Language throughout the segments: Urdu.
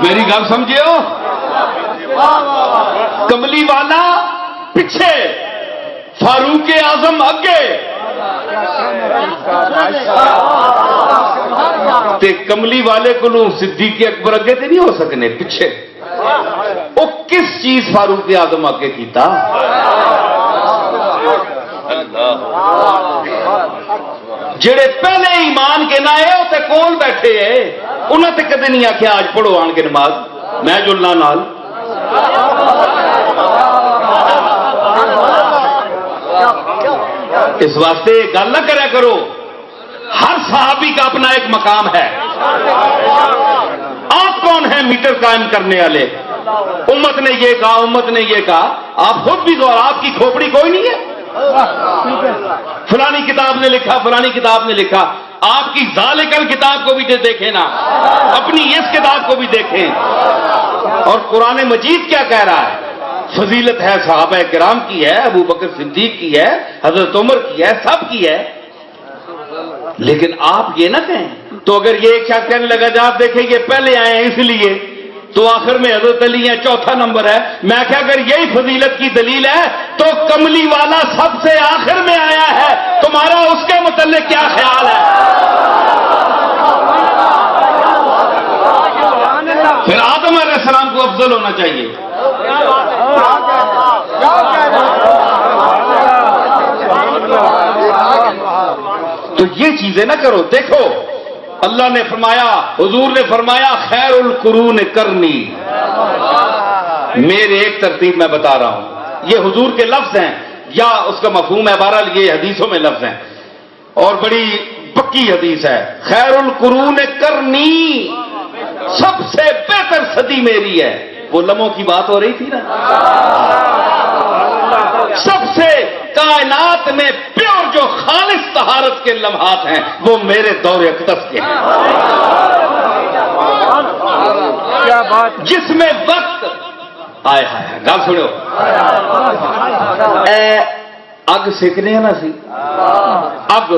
میری گل سمجھو، کملی والا پیچھے، فاروق اعظم اگے، تے کملی والے کو صدیق اکبر اگے تے نہیں ہو سکنے، پیچھے۔ وہ کس چیز فاروق اعظم اگے کیتا؟ جڑے پہلے ایمان کے نہ ہے تے کول بیٹھے ہیں، انہوں تے کدے نہیں آخیا آج پڑھو آن کے نماز، میں جلنا نال۔ اس واسطے گل نہ کریا کرو، ہر صحابی کا اپنا ایک مقام ہے۔ آپ کون ہیں میٹر قائم کرنے والے؟ امت نے یہ کہا، امت نے یہ کہا، آپ خود بھی غور، آپ کی کھوپڑی کوئی نہیں ہے۔ فلانی کتاب نے لکھا، فلانی کتاب نے لکھا، آپ کی ذالکل کتاب کو بھی دیکھیں نا، اپنی اس کتاب کو بھی دیکھیں۔ اور قرآن مجید کیا کہہ رہا ہے؟ فضیلت ہے صحابہ کرام کی ہے، ابو بکر صدیق کی ہے، حضرت عمر کی ہے، سب کی ہے، لیکن آپ یہ نہ کہیں۔ تو اگر یہ ایک شخص کہنے لگا جا آپ دیکھیں یہ پہلے آئے ہیں اس لیے، تو آخر میں حضرت علی ہے، چوتھا نمبر ہے۔ میں کہ اگر یہی فضیلت کی دلیل ہے تو کملی والا سب سے آخر میں آیا ہے، تمہارا اس کے متعلق کیا خیال ہے؟ پھر آدم علیہ السلام کو افضل ہونا چاہیے۔ تو یہ چیزیں نہ کرو۔ دیکھو اللہ نے فرمایا، حضور نے فرمایا خیر القرون کرنی، میرے ایک ترتیب میں بتا رہا ہوں، یہ حضور کے لفظ ہیں یا اس کا مفہوم ہے، بہرحال یہ حدیثوں میں لفظ ہیں اور بڑی پکی حدیث ہے۔ خیر القرون کرنی، سب سے بہتر صدی میری ہے۔ وہ لمحوں کی بات ہو رہی تھی نا، سب سے کائنات میں پیور جو خالص طہارت کے لمحات ہیں وہ میرے دور اقدس کے ہیں، جس میں وقت آئے ہے۔ گل سنو، اگ سیکنے نا سی، اگ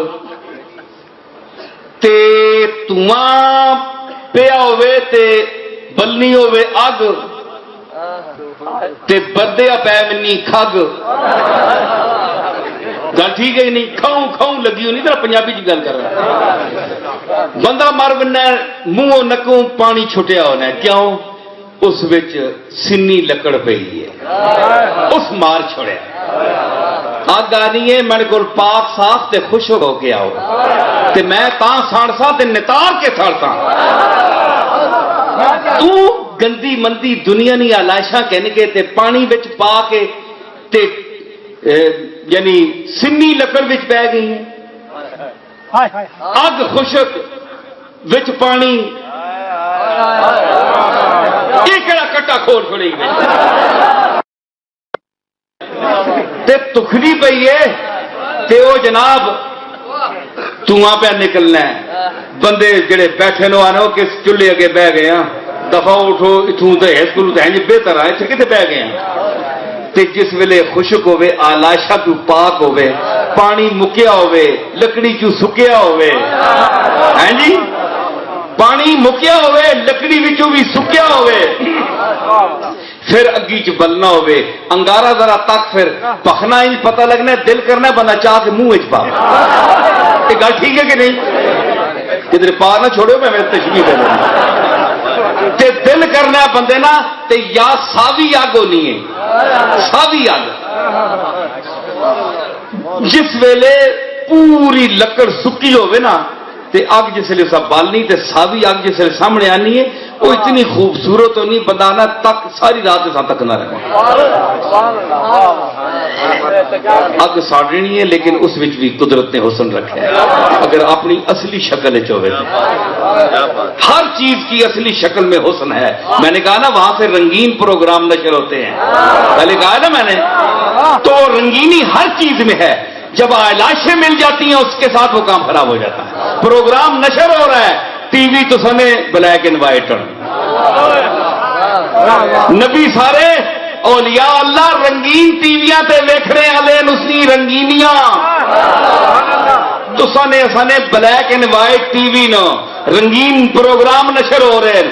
تے دھواں پیا ہوئے تے بلنی ہوئے اگ تے بردیا پی منی کھگ، گل ٹھیک ہے نہیں؟ کھاؤں کھاؤں لگی ہونی، ذرا پنجابی چ گل کر رہا۔ بندہ مر بننا منہ نکوں پانی چھٹیا ہونا ہے، کیوں؟ اس وچ سنی لکڑ پئی ہے، اس مار چھوڑیا۔ اگ آنی ہے میرے کو پاک صاف تے خوش ہو کے آؤ، تے میں تاں ساڑسا تے نتار کے ساڑسا۔ تو گندی مندی دنیا نی آلائشاں کہنے کے تے پانی وچ پا کے تے یعنی سنی لکڑ وچ پی گئی ہیں، اگ خشک وچ پانی، یہ کہڑا کٹا کھول چھوڑی گئی تے تکھنی پئی ہے تے او جناب دھواں پہ نکلنا ہے۔ بندے جڑے بیٹھے نو آنے کس چولہے اگے بہ گئے ہیں، دفعہ اٹھو اتوں تے اسکول تے ہیں بہتر آئے اتنے کتے بہ گئے ہیں۔ تے جس ویلے خشک ہوئے، آلائشہ تو پاک ہوئے، پانی مکیا ہوئے، لکڑی چو سکیا ہوئے، ہیں جی پانی مکیا ہوئے، لکڑی وچوں بھی سکیا ہوئے، پھر اگی چ بلنا ہوئے، انگارہ ذرا تک پھر پخنا ہی پتہ لگنا ہے، دل کرنا ہے بندہ چاہ کے منہ اچ پا۔ یہ گل ٹھیک ہے کہ نہیں؟ کدھر پا نہ چھوڑو، میں میرے تشبیہ دے دوں تے دل کرنا ہے بندے نا تے یا ساوی اگ ہونی ہے، ساوی اگ، جس ویلے پوری لکڑ سکی ہوئے نا تے اگ جس ویلے اسا بالنی تے ساوی اگ جس ویلے سامنے آنی ہے، وہ اتنی خوبصورت ہونی بندہ نہ تک ساری رات اسا تک نہ رہے۔ اگ ساڑنی ہے لیکن اس وچ بھی قدرت نے حسن رکھا ہے، اگر اپنی اصلی شکل چوے تو ہر چیز کی اصلی شکل میں حسن ہے۔ میں نے کہا نا وہاں سے رنگین پروگرام نشر ہوتے ہیں، پہلے کہا نا میں نے، تو رنگینی ہر چیز میں ہے۔ جب آلائشیں مل جاتی ہیں اس کے ساتھ وہ کام خراب ہو جاتا ہے۔ پروگرام نشر ہو رہا ہے، ٹی وی تو سنے بلیک اینڈ وائٹ، نبی سارے اولیاء اللہ رنگین ٹی ویاں تے ویکھنے والے نسلی رنگینیاں، تو سنے black and white T V نو رنگین پروگرام نشر ہو رہے ہیں۔